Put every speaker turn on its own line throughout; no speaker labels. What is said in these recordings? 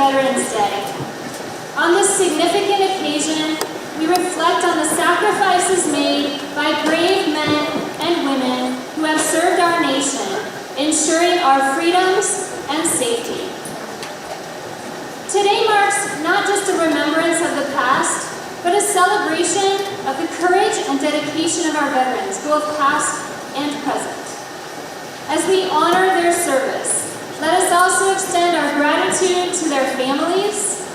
Veterans Day. On this significant occasion, we reflect on the sacrifices made by brave men and women who have served our nation, ensuring our freedoms and safety. Today marks not just a remembrance of the past, but a celebration of the courage and dedication of our veterans, both past and present. As we honor their service, let us also extend our gratitude to their families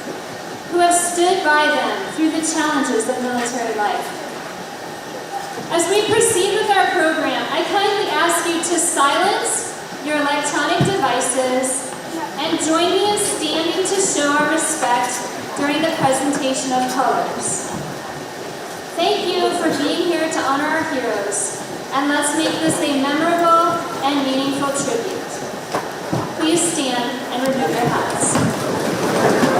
who have stood by them through the challenges of military life. As we proceed with our program, I kindly ask you to silence your electronic devices and join me in standing to show our respect during the presentation of colors. Thank you for being here to honor our heroes, and let's make this a memorable and meaningful tribute. Please stand and remove your hats.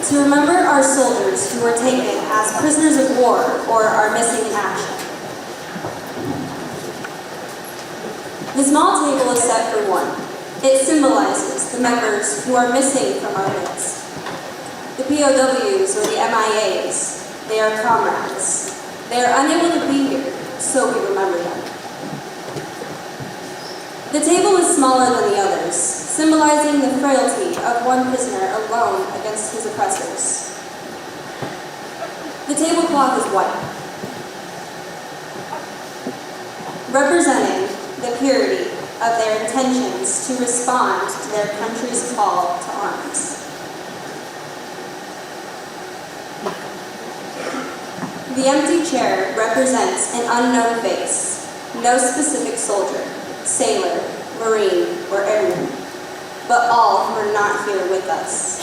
To remember our soldiers who were taken as prisoners of war or are missing in action. The small table is set for one. It symbolizes the members who are missing from our midst. The POWs or the MIAs, they are comrades. They are unable to be here, so we remember them. The table is smaller than the others, symbolizing the frailty of one prisoner alone against his oppressors. The tablecloth is white, representing the purity of their intentions to respond to their country's call to arms.
The empty chair represents an unknown face, no specific soldier, sailor, Marine, or airman, but all who are not here with us.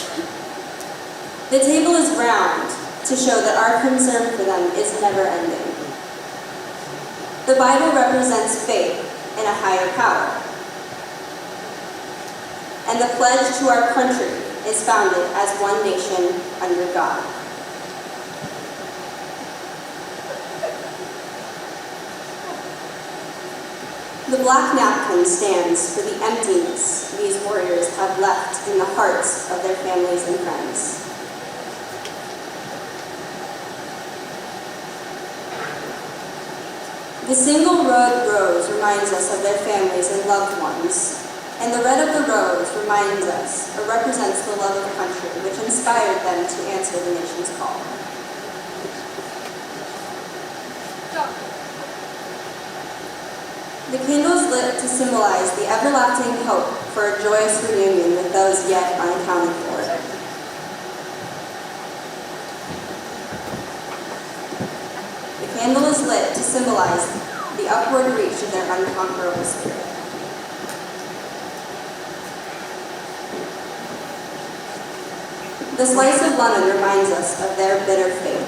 The table is round to show that our concern for them is never ending. The Bible represents faith in a higher power. And the pledge to our country is founded as one nation under God. The black napkin stands for the emptiness these warriors have left in the hearts of their families and friends. The single red rose reminds us of their families and loved ones, and the red of the rose reminds us, or represents the love of country, which inspired them to answer the nation's call. The candle is lit to symbolize the everlasting hope for a joyous reunion with those yet unaccounted for. The candle is lit to symbolize the upward reach of their unconquerable spirit. The slice of lemon reminds us of their bitter fate.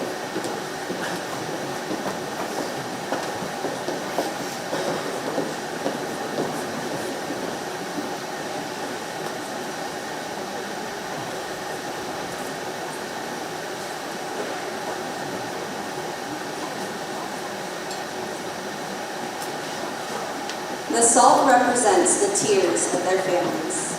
The salt represents the tears of their families.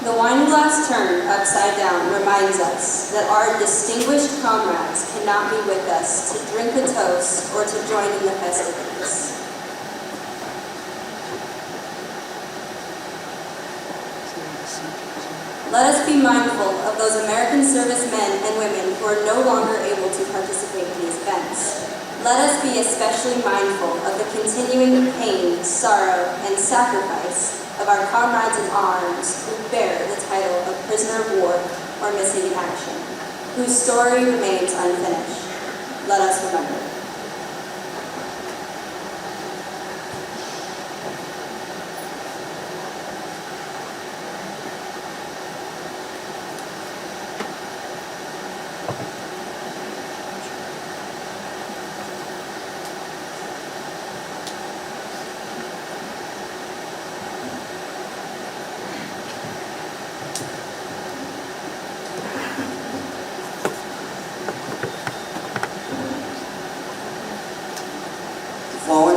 The wine glass turned upside down reminds us that our distinguished comrades cannot be with us to drink a toast or to join in the festivities. Let us be mindful of those American servicemen and women who are no longer able to participate in these events. Let us be especially mindful of the continuing pain, sorrow, and sacrifice of our comrades in arms who bear the title of prisoner of war or missing in action, whose story remains unfinished. Let us remember.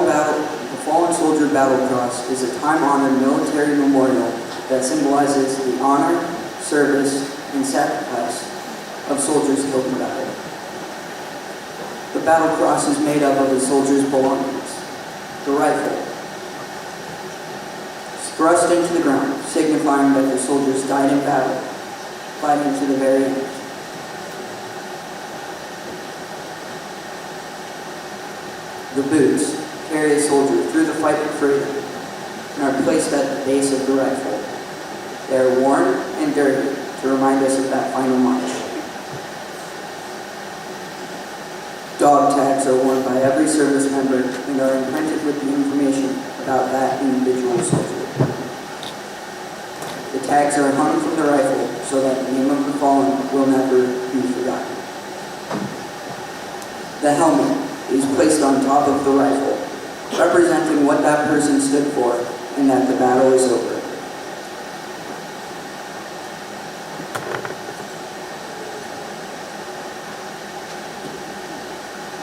The Fallen Soldier Battle Cross is a time-honored military memorial that symbolizes the honor, service, and sacrifice of soldiers killed in battle. The battle cross is made up of the soldier's belongings. The rifle is thrust into the ground, signifying that the soldiers died in battle, fighting to the very end. The boots carry a soldier through the fight for freedom and are placed at the base of the rifle. They are worn and dirty to remind us of that final march. Dog tags are worn by every service member and are imprinted with the information about that individual soldier. The tags are hung from the rifle so that the name of the fallen will never be forgotten. The helmet is placed on top of the rifle, representing what that person stood for and that the battle is over.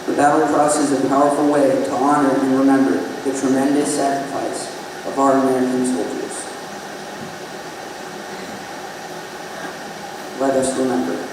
The battle cross is a powerful way to honor and remember the tremendous sacrifice of our American soldiers. Let us remember.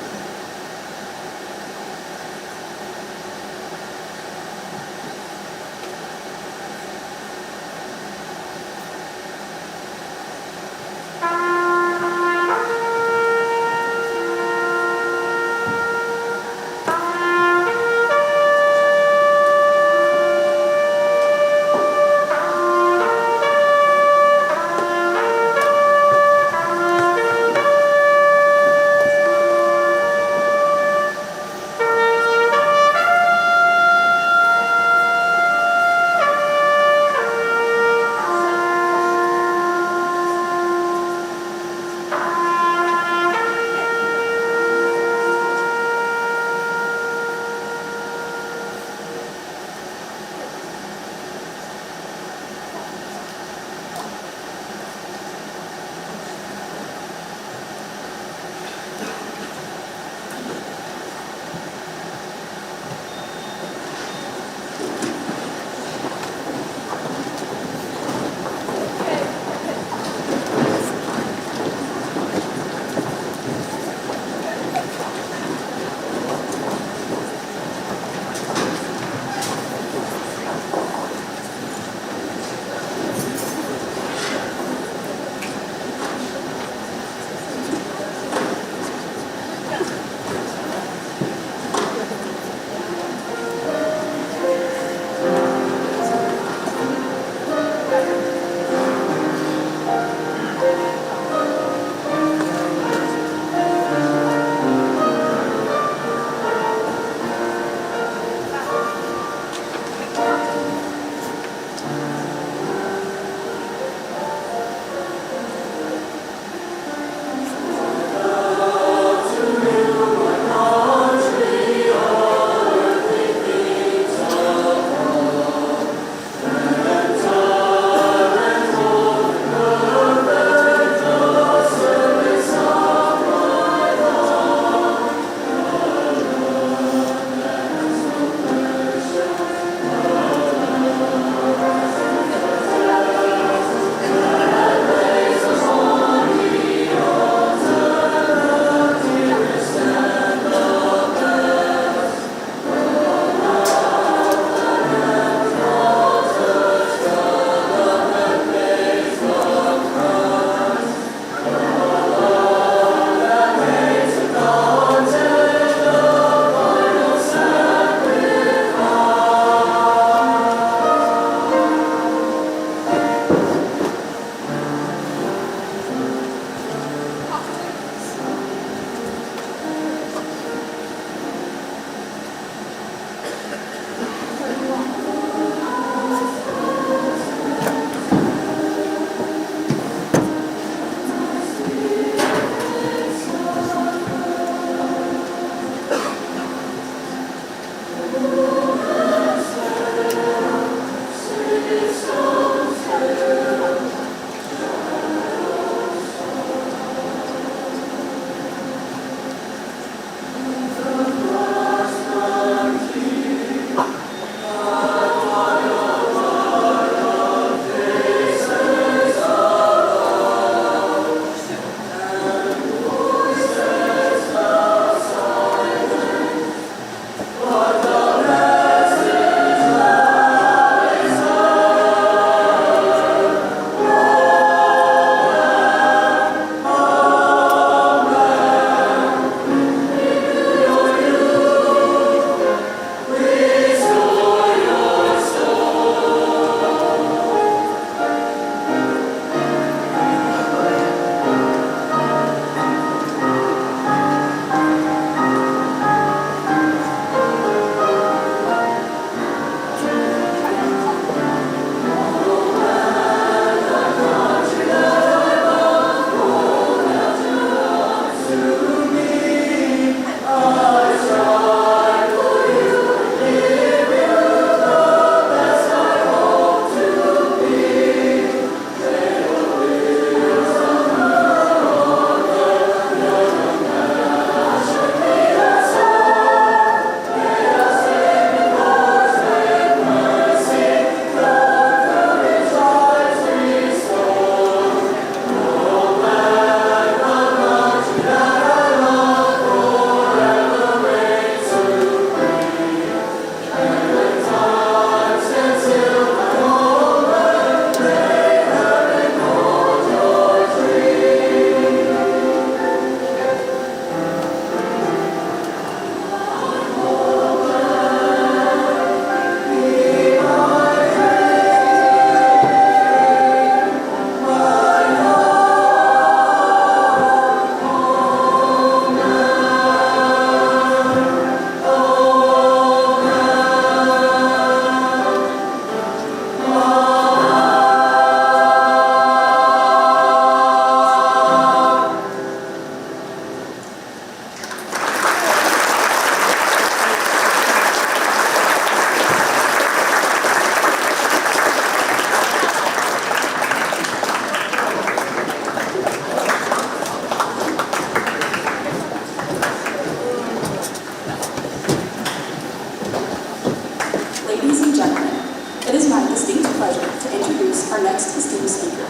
next esteemed speaker,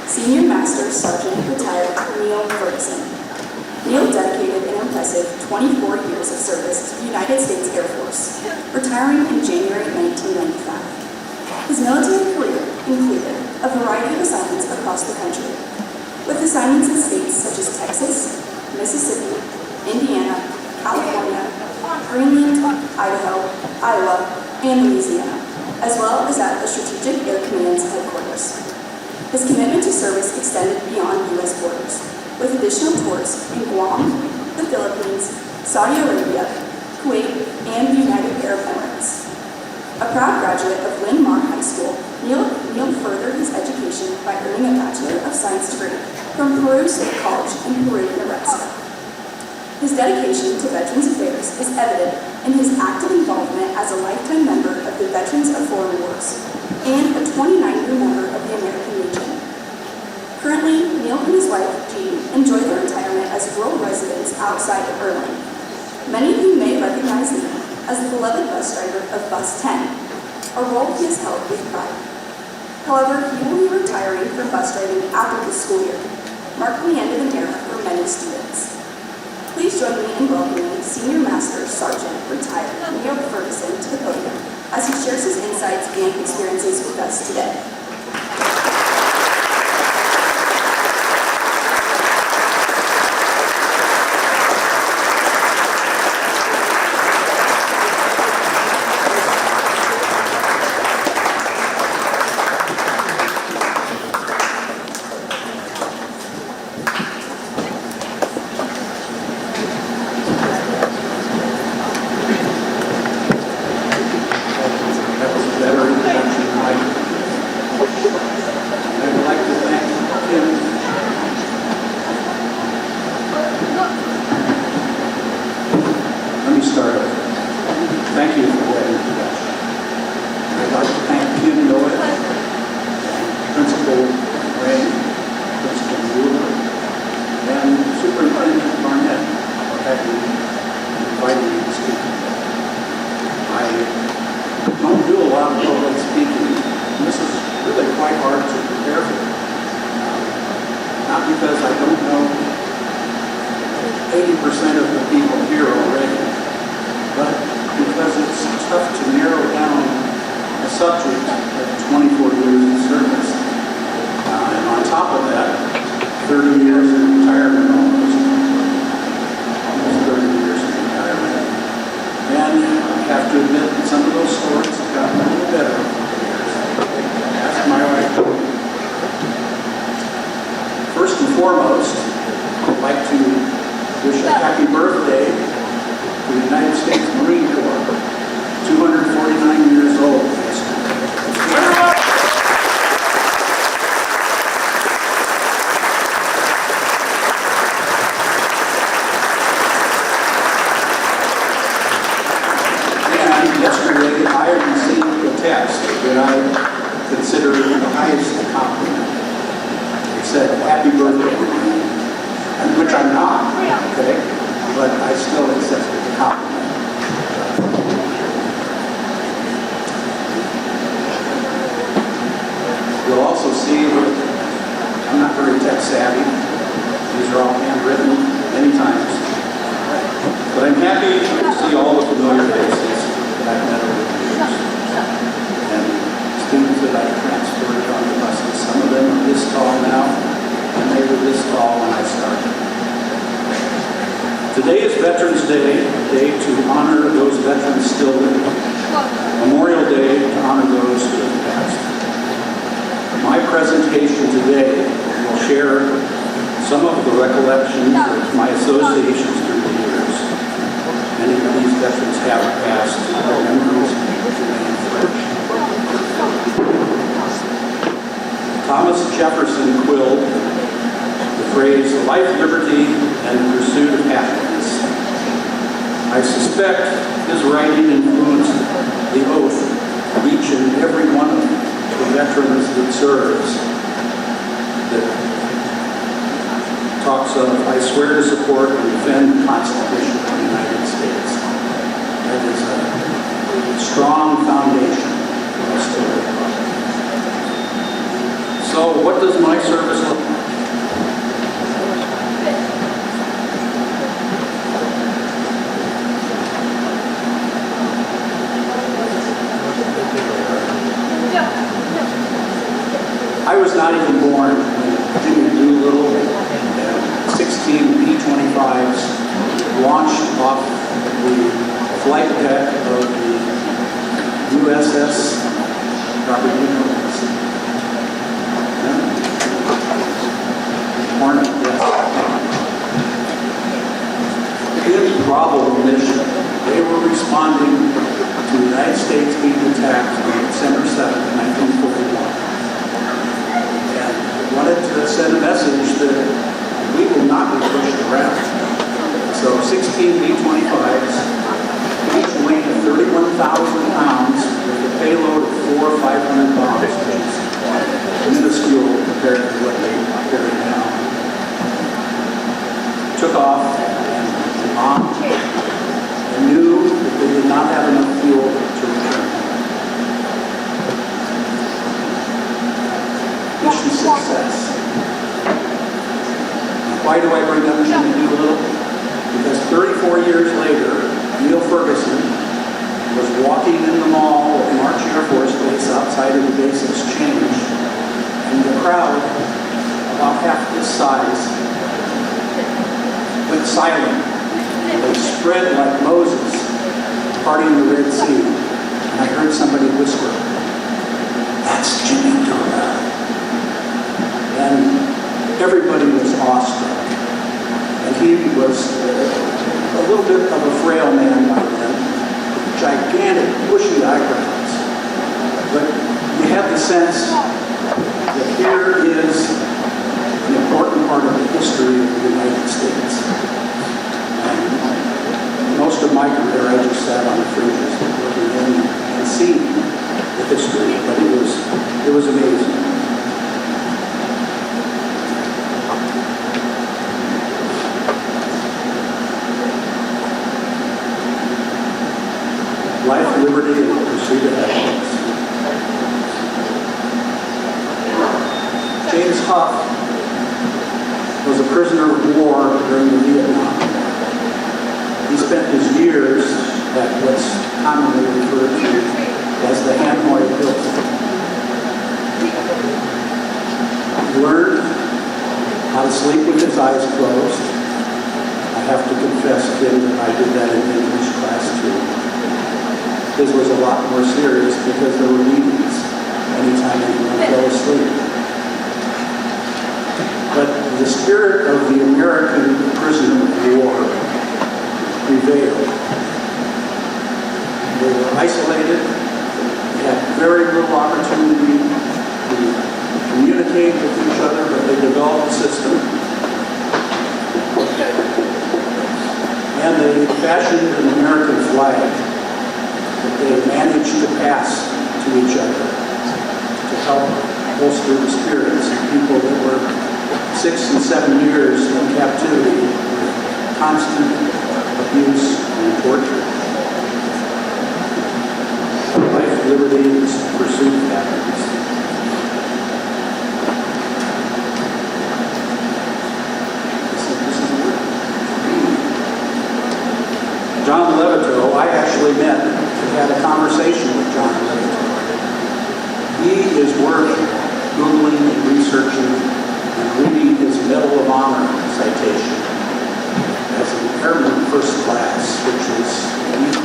Senior Master Sergeant Retired Neil Ferguson. Neil dedicated an impressive 24 years of service to the United States Air Force, retiring in January 1995. His military career included a variety of assignments across the country, with assignments in states such as Texas, Mississippi, Indiana, California, Greenland, Idaho, Iowa, and Louisiana, as well as at the Strategic Air Command's headquarters. His commitment to service extended beyond U.S. borders, with additional tours in Guam, the Philippines, Saudi Arabia, Kuwait, and the United Arab Emirates. A proud graduate of Lynn Mar High School, Neil furthered his education by earning a Bachelor of Science degree from Peru State College in Peru, Nebraska. His dedication to Veterans Affairs is evident in his active involvement as a lifetime member of the Veterans of Foreign Wars and a 29-year member of the American Legion. Currently, Neil and his wife, Jean, enjoy their retirement as rural residents outside of Harlan. Many of you may recognize Neil as the beloved bus driver of Bus 10, a role he has held with pride. However, he will be retiring from bus driving after this school year, marking the end of an era for many students. Please join me in welcoming Senior Master Sergeant Retired Neil Ferguson to the podium as he shares his insights and experiences with us today.
Today is Veterans Day, a day to honor those veterans still living. Memorial Day to honor those who have passed. My presentation today will share some of the recollections of my associations through the years. Many of these veterans have passed, their memories remain fresh. Thomas Jefferson quilled the phrase, life, liberty, and the pursuit of happiness. I suspect his writing influenced the oath of each and every one of the veterans that serves, that talks of, I swear to support and defend the Constitution of the United States. That is a strong foundation for us to live by. So what does my service look like? I was not even born when Jimmy Doolittle and 16 B-25s launched off the flight deck of the USS Robert E. Lee. Hornet, yes. In Bravo mission, they were responding to the United States being attacked on December 7th, 1941. Wanted to send a message that we will not be pushed around. So 16 B-25s, each weighing 31,000 pounds with a payload of 400 or 500 bombs, which is minuscule compared to what they carry now. Took off and bombed and knew that they did not have enough fuel to return. Mission success. Why do I bring up Jimmy Doolittle? Because 34 years later, Neil Ferguson was walking in the mall at March Air Force Base outside of the base exchange, and the crowd, about half this size, went silent. They spread like Moses parting the Red Sea, and I heard somebody whisper, "That's Jimmy Doolittle." And everybody was awestruck. And he was a little bit of a frail man by then, gigantic, bushy eyebrows. But you have the sense that here is an important part of the history of the United States. And most of my career, I just sat on the fringes looking in and seeing the history, but it was amazing. Life, liberty, and the pursuit of happiness. James Huff was a prisoner of war during the Vietnam War. He spent his years at what's commonly referred to as the Hanoi Hills. He learned how to sleep with his eyes closed. I have to confess, Kim, that I did that in English class too. His was a lot more serious because there were meetings anytime anyone fell asleep. But the spirit of the American prisoner of war prevailed. They were isolated. They had very little opportunity to communicate with each other, but they developed a system. And they fashioned an American flag that they managed to pass to each other to help bolster the spirits of people that were 6 and 7 years in captivity with constant abuse and torture. Life, liberty, and the pursuit of happiness. John Levittow, I actually met and had a conversation with John Levittow. He is worth Googling and researching and reading his Medal of Honor citation as an airman first class, which is E3.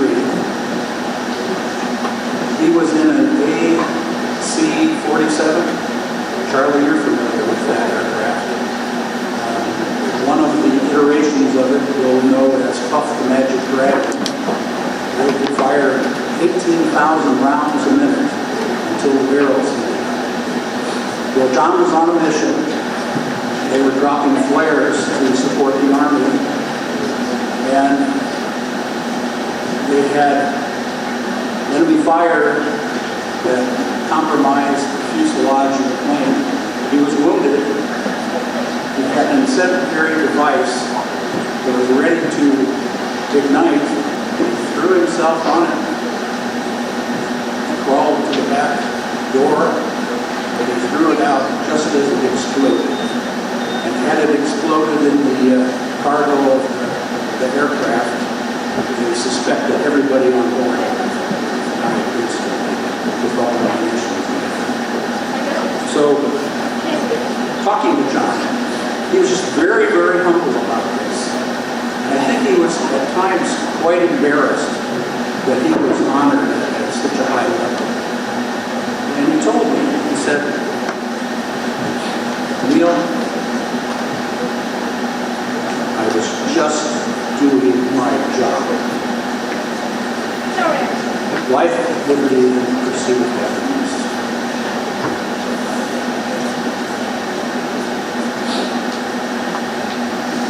He was in an AC-47. Charlie, you're familiar with that aircraft. One of the iterations of it we'll know as Puff the Magic Dragon. They could fire 18,000 rounds a minute until the barrels hit. Well, John was on a mission. They were dropping flares to support the Army. And they had enemy fire that compromised the fuselage of the plane. He was wounded. He had an incendiary device that was ready to ignite. He threw himself on it. He crawled to the back door, and he threw it out just So, talking to John, he was just very, very humble about this. And I think he was at times quite embarrassed that he was honored at such a high level. And he told me, he said, Neil, I was just doing my job. Life, liberty, and pursuit of happiness.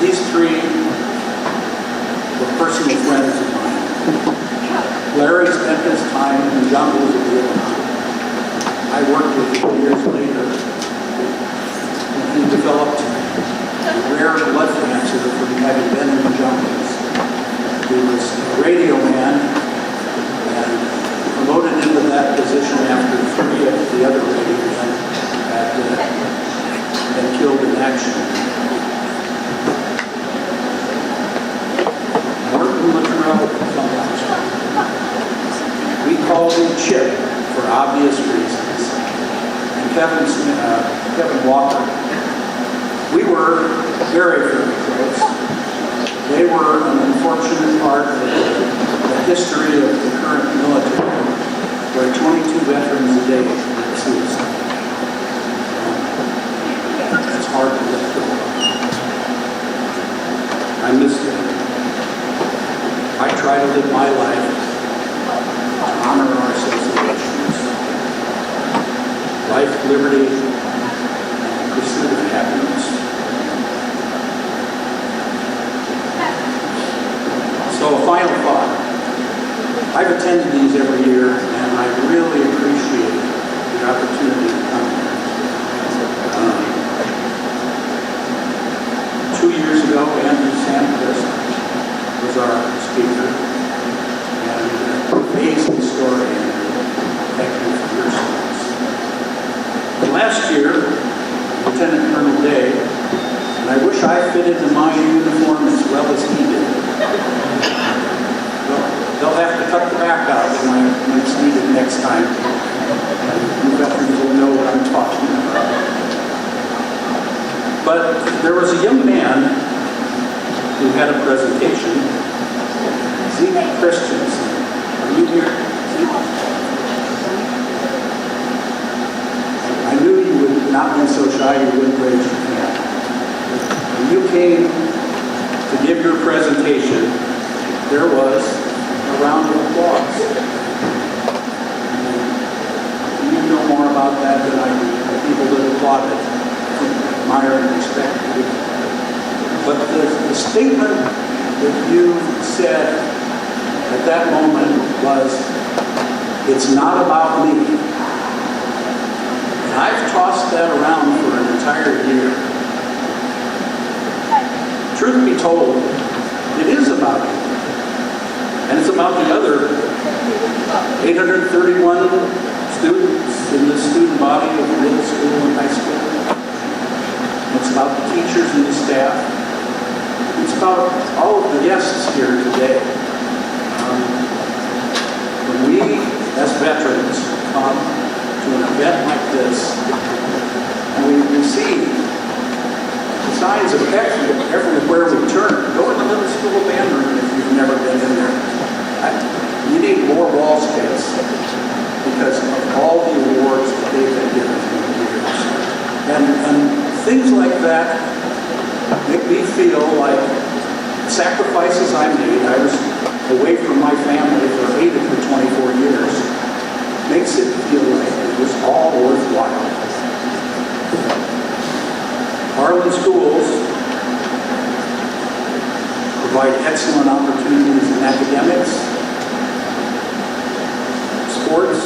These three were personal friends of mine. Larry spent his time in the jungles of Vietnam. I worked with him years later. He developed rare blood cancer from having been in the jungles. He was a radio man and promoted into that position after 3 of the other radio men had been killed in action. We called him Chip for obvious reasons. And Kevin Walker. We were very, very close. They were an unfortunate part of the history of the current military, where 22 veterans a day commit suicide. It's hard to let go. I miss them. I try to live my life to honor our associations. Life, liberty, and pursuit of happiness. So a final thought. I've attended these every year, and I really appreciate the opportunity to come here. 2 years ago, Andrew Sandquist was our speaker, and an amazing story. Thank you for your service. And last year, Lieutenant Colonel Day, and I wish I fit into my uniform as well as he did. They'll have to cut the back out when it's needed next time. You veterans will know what I'm talking about. But there was a young man who had a presentation. Zeke Christensen. Are you here? I knew you would not be so shy you wouldn't raise your hand. When you came to give your presentation, there was a round of applause. And you know more about that than I do. The people that applauded, admire and respect you. But the statement that you said at that moment was, it's not about me. And I've tossed that around for an entire year. Truth be told, it is about you. And it's about the other 831 students in the student body of middle school and high school. It's about the teachers and the staff. It's about all of the guests here today. When we, as veterans, come to an event like this, and we see signs of affection everywhere we turn. Go in the middle school band room if you've never been in there. You need more wall space because of all the awards that they've been given through the years. And things like that make me feel like sacrifices I made. I was away from my family for 8 of the 24 years. Makes it feel like it was all worthwhile. Harlan schools provide excellent opportunities in academics, sports,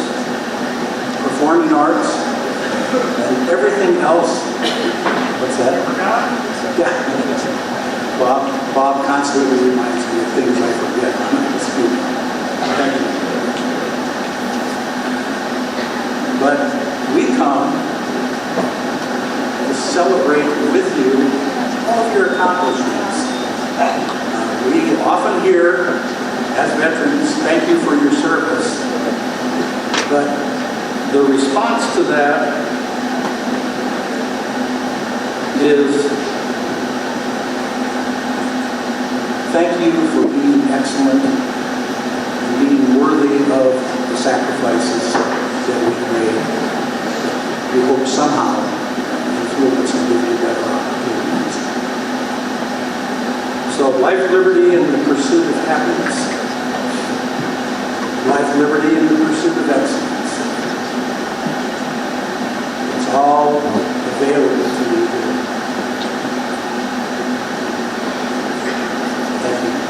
performing arts, and everything else. What's that? Yeah. Bob constantly reminds me of things I forget when I speak. Thank you. But we come to celebrate with you all of your accomplishments. We often hear, as veterans, thank you for your service. But the response to that thank you for being excellent and being worthy of the sacrifices that we made. We hope somehow influence and give you better opportunities. So life, liberty, and the pursuit of happiness. Life, liberty, and the pursuit of excellence. It's all available to you here. Thank you.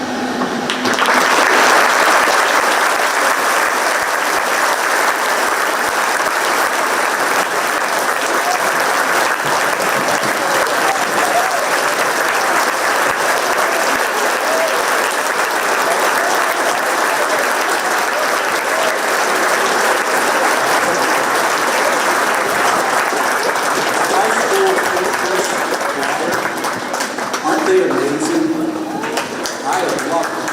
Aren't they amazing? I love them.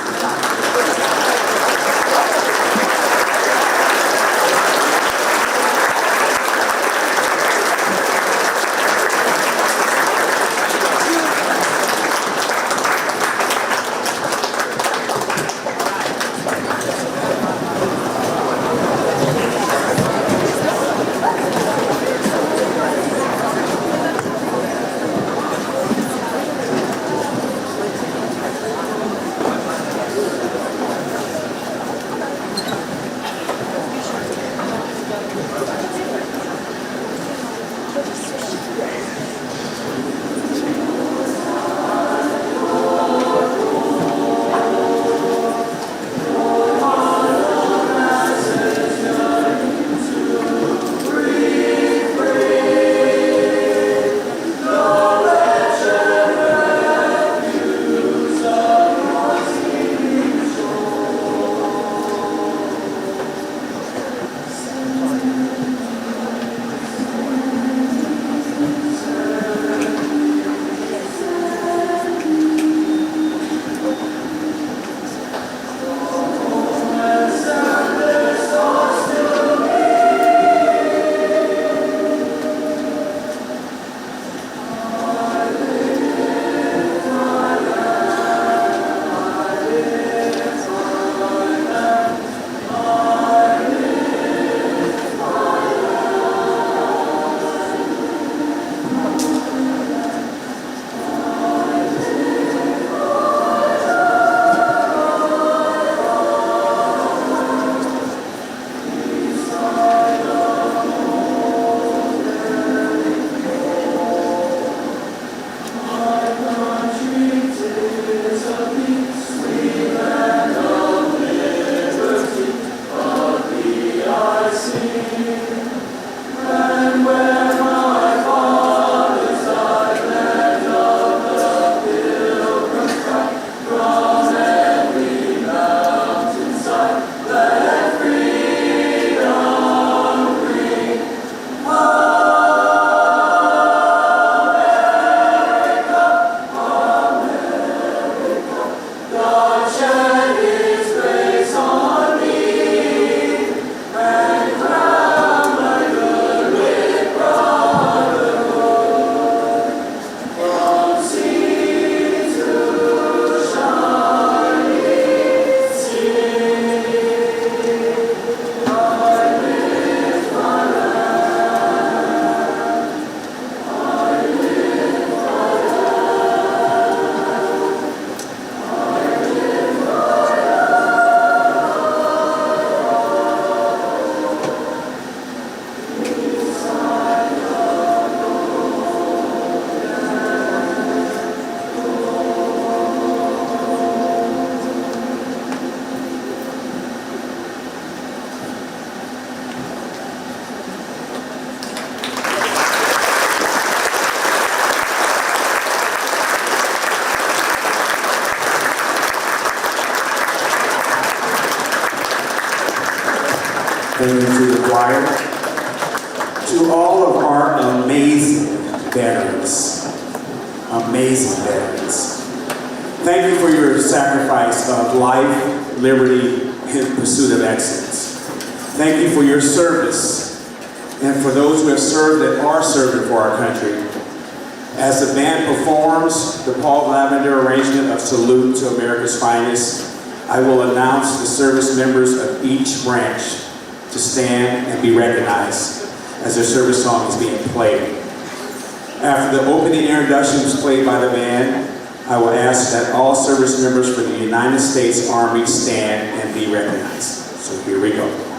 Thank you to the choir, to all of our amazing veterans, Thank you for your sacrifice of life, liberty, and pursuit of excellence. Thank you for your service, and for those who have served and are serving for our country. As the band performs the Paul Lavender arrangement of Salute to America's Finest, I will announce the service members of each branch to stand and be recognized as their service song is being played. After the opening introduction is played by the band, I will ask that all service members for the United States Army stand and be recognized. So here we go.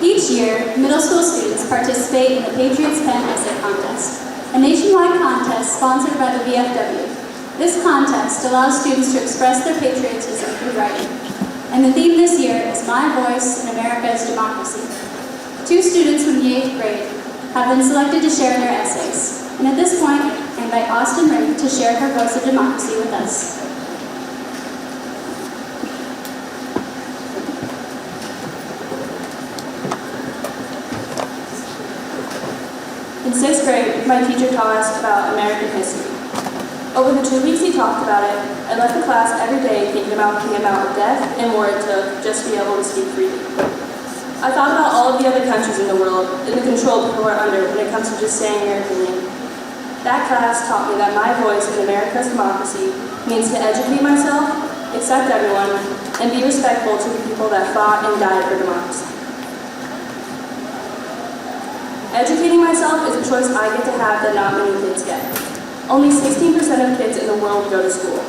Each year, middle school students participate in the Patriots Pen Essay Contest, a nationwide contest sponsored by the VFW. This contest allows students to express their patriotism through writing. And the theme this year is My Voice in America's Democracy. 2 students from the 8th grade have been selected to share their essays. And at this point, I invite Austin Ring to share her Voice of Democracy with us.
In 6th grade, my teacher taught us about American history. Over the 2 weeks he talked about it, I left the class every day thinking about the amount of death and war it took just to be able to speak freely. I thought about all of the other countries in the world and the control people are under when it comes to just saying your opinion. That class taught me that my voice in America's democracy means to educate myself, accept everyone, and be respectful to the people that fought and died for democracy. Educating myself is a choice I get to have that not many kids get. Only 16% of kids in the world go to school.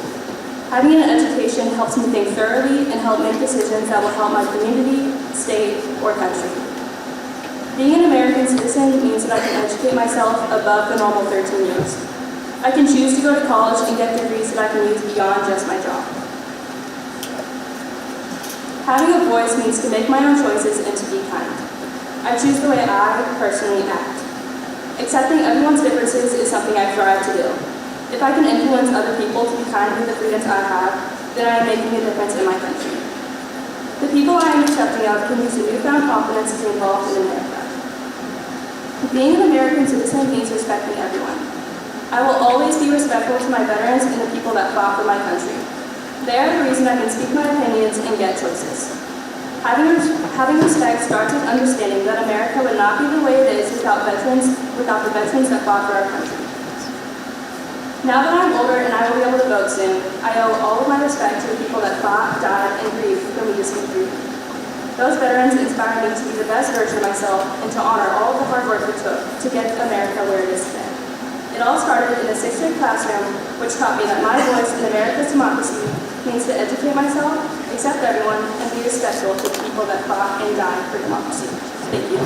Having an education helps me think thoroughly and help make decisions that will help my community, state, or country. Being an American citizen means that I can educate myself above the normal 13 years. I can choose to go to college and get degrees that I can use beyond just my job. Having a voice means to make my own choices and to be kind. I choose the way I personally act. Accepting everyone's differences is something I strive to do. If I can influence other people to be kind with the freedoms I have, then I am making a difference in my country. The people I am accepting of can use the newfound confidence to be involved in America. Being an American citizen means respecting everyone. I will always be respectful to my veterans and the people that fought for my country. They are the reason I can speak my opinions and get choices. Having respect starts with understanding that America would not be the way it is without the veterans that fought for our country. Now that I'm older and I will be able to vote soon, I owe all of my respect to the people that fought, died, and grieved for me to speak freely. Those veterans inspire me to be the best version of myself and to honor all of the hard work it took to get America where it is today. It all started in a 6th grade classroom, which taught me that my voice in America's democracy means to educate myself, accept everyone, and be respectful to the people that fought and died for democracy. Thank you.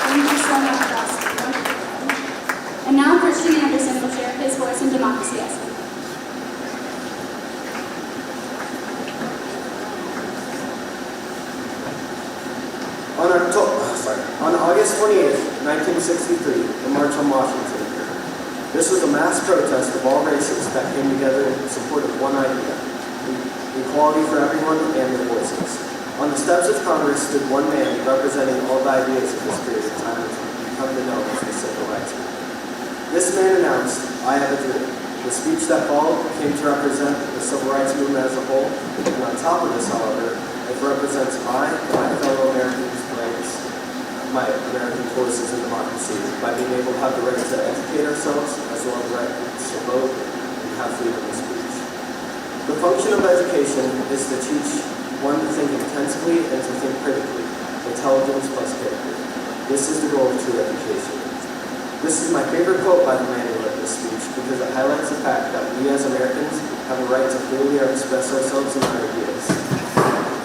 Thank you so much, Austin. And now Christian Anderson will share his Voice in Democracy essay.
On August 28, 1963, the March on Washington occurred. This was a mass protest of all races that came together in support of one idea: equality for everyone and their voices. On the steps of Congress stood one man representing all the ideas of this period of time which would come to know as the Civil Rights Movement. This man announced, "I have a dream." The speech that followed came to represent the Civil Rights Movement as a whole, and on top of this, however, it represents my fellow Americans' rights, my American voices in democracy, by being able to have the right to educate ourselves, as well as the right to vote and have freedom of speech. The function of education is to teach one to think intensively and to think critically, intelligence plus character. This is the goal of true education. This is my favorite quote by the man who led this speech because it highlights the fact that we as Americans have a right to freely express ourselves and our ideas.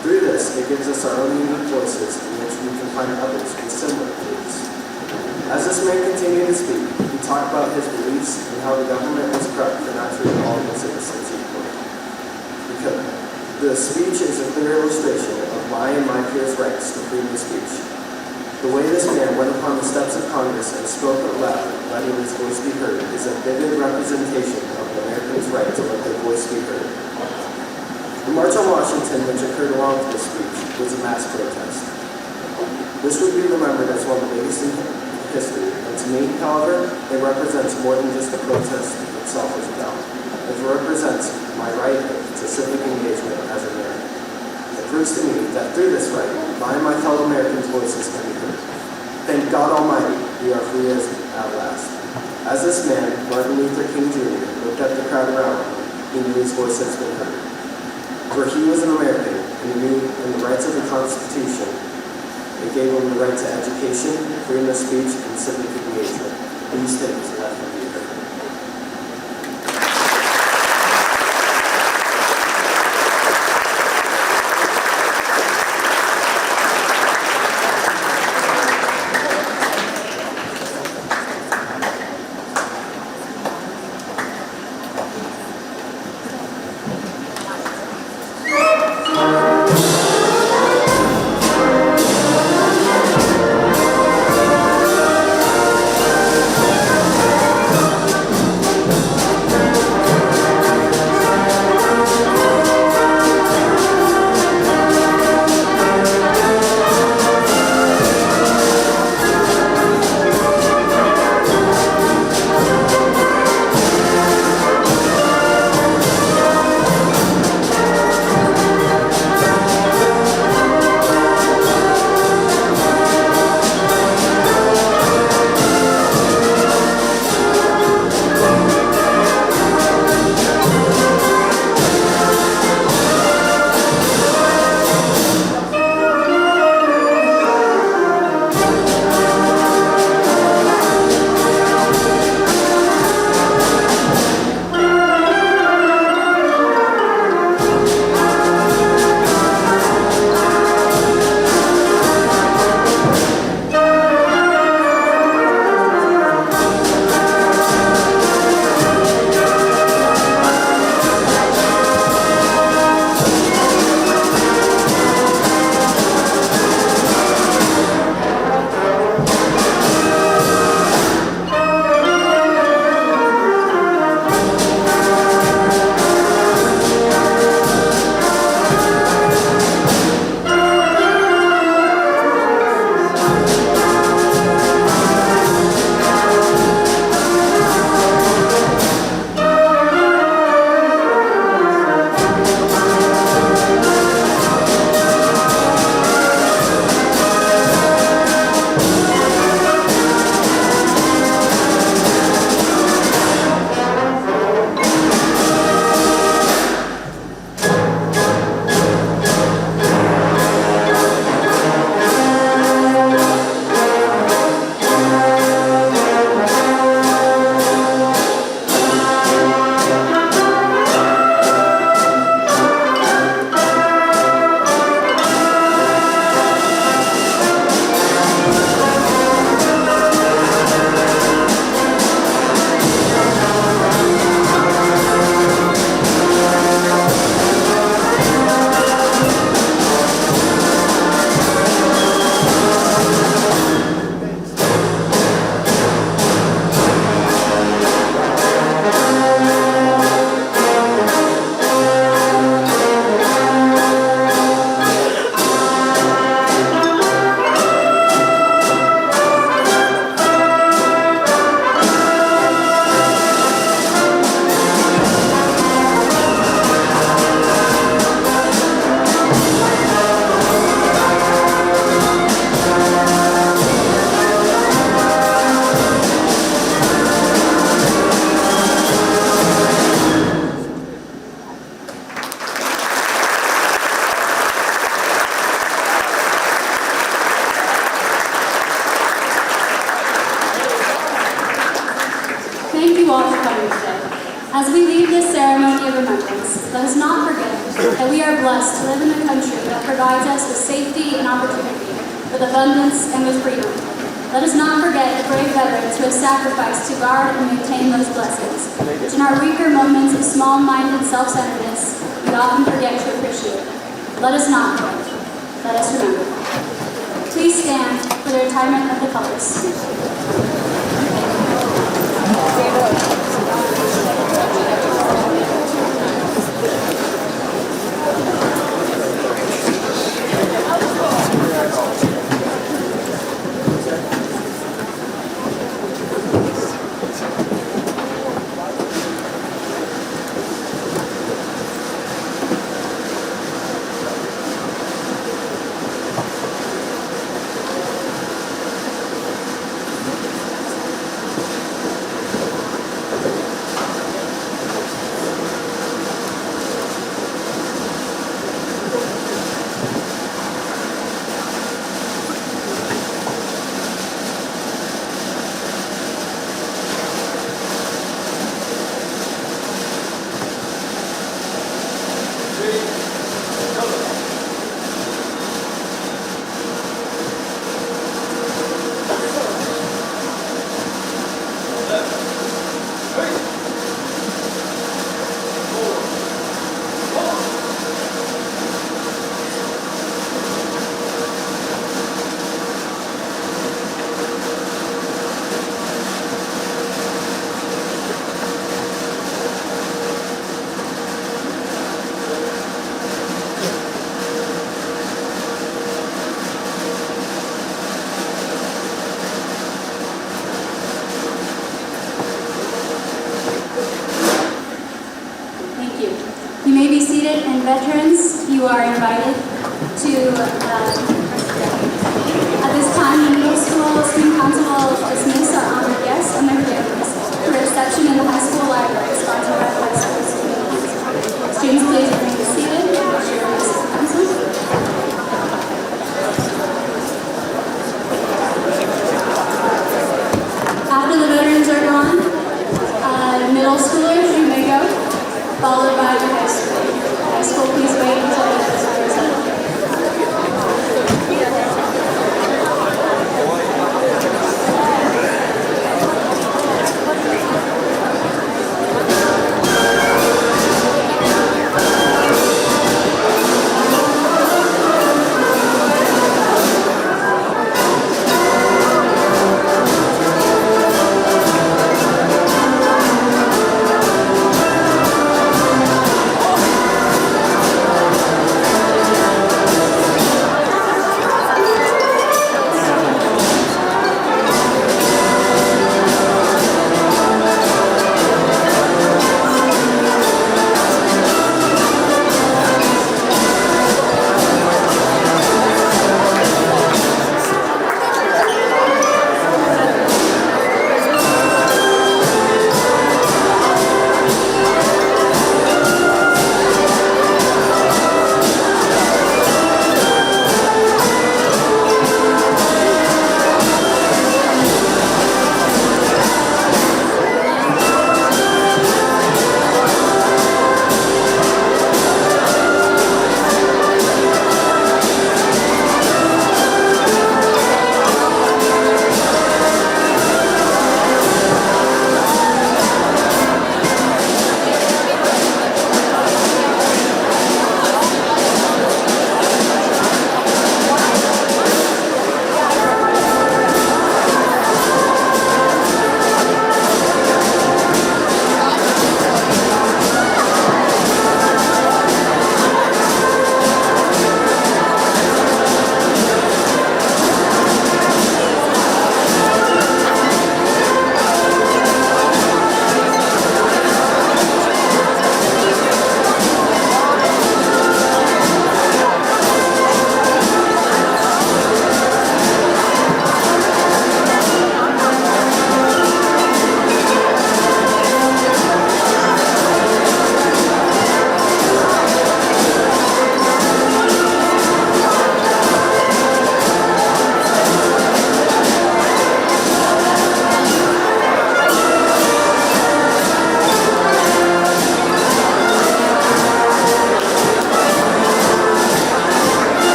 Through this, it gives us our own unique voices in which we can find others with similar beliefs. As this man continued to speak, he talked about his beliefs and how the government was corrupt for not treating all of its citizens equally. Because the speech is a clear illustration of my and my peers' rights to freedom of speech. The way this man went upon the steps of Congress and spoke out loud, letting his voice be heard, is a vivid representation of the Americans' right to let their voice be heard. The March on Washington, which occurred along with this speech, was a mass protest. This would be remembered as one of the biggest in history, and to me, however, it represents more than just the protest itself is about. It represents my right to civic engagement as an American. It proves to me that through this right, my and my fellow Americans' voices can be heard. Thank God Almighty, we are free as at last. As this man, Martin Luther King Jr., looked at the crowd around him, he knew his voice has been heard. For he was an American, and he knew in the rights of the Constitution, it gave him the right to education, freedom of speech, and civic engagement. These things have to be heard.
all for coming today. As we leave this ceremony of remembrance, let us not forget that we are blessed to live in a country that provides us with safety and opportunity, with abundance and with freedom. Let us not forget the brave veterans who have sacrificed to guard and maintain those blessings, which in our weaker moments of small-minded self-centeredness, we often forget to appreciate. Let us not forget. Let us remember. Please stand for the retirement of the colors. Thank you. You may be seated, and veterans, you are invited to